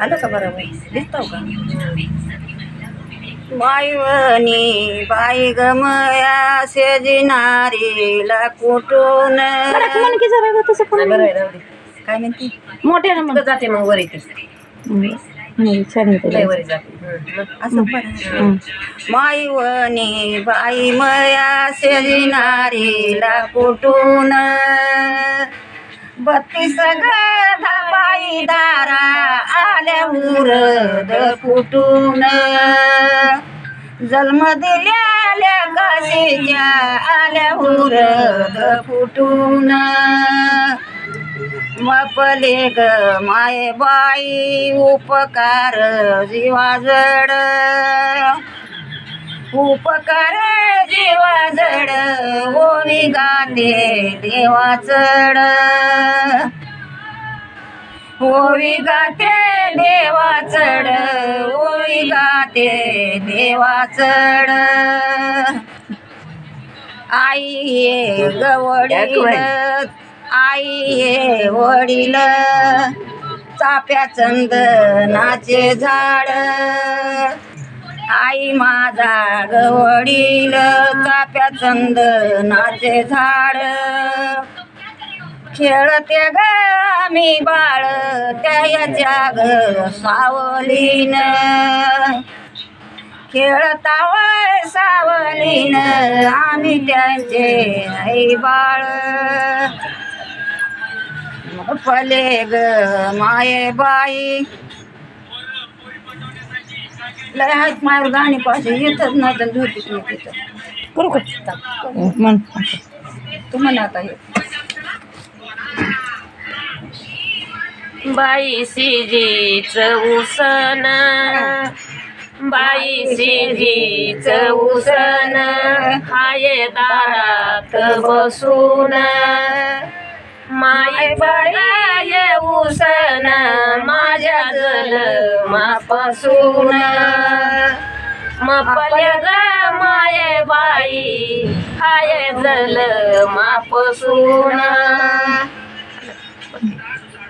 आलं का बरोबर दिसतो का बाईवणी बाई गमया शेजनारीला कुठून की जरा ग तसं पण काय म्हणते मोठ्या ना जाते मग वर येते छान येते वर जाते असं माईवणी बाई मया शेजनारीला कुठून 32 गधा बाई दारा आल्या उरद फुटून जन्म दिल्याल्या काशीच्या आल्या उरद फुटून मपले ग माये बाई उपकार जीवाजड उपकार जीवाजड ओवी गाते देवाचड ओवी गाते देवाचड ओवी गाते देवाचड आई ये गवडील आई ये वडील चाप्या चंदनाचे झाड आई माझा गवडील चाप्या चंदनाचे झाड खेळते ग आम्ही बाळ त्याच्या ग सावलीन खेळताव सावलीन आम्ही त्यांचे आई बाळ पले ग माये बाई लय हात मार गाणी पाहिजे येतच नाही तर झोपीत नाही तिथं करू का म्हण तुम्हाला आता हे बाई शिजीच उसन बाई शिजीच उसन हाये दारात बसून माय बाई उसन माझ्या जन्मापासून मपल्या ग माये बाई हाये जन्मापासून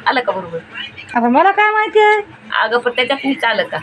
आलं का बरोबर आता मला काय माहिती आहे अगं पण त्याच्यात आलं का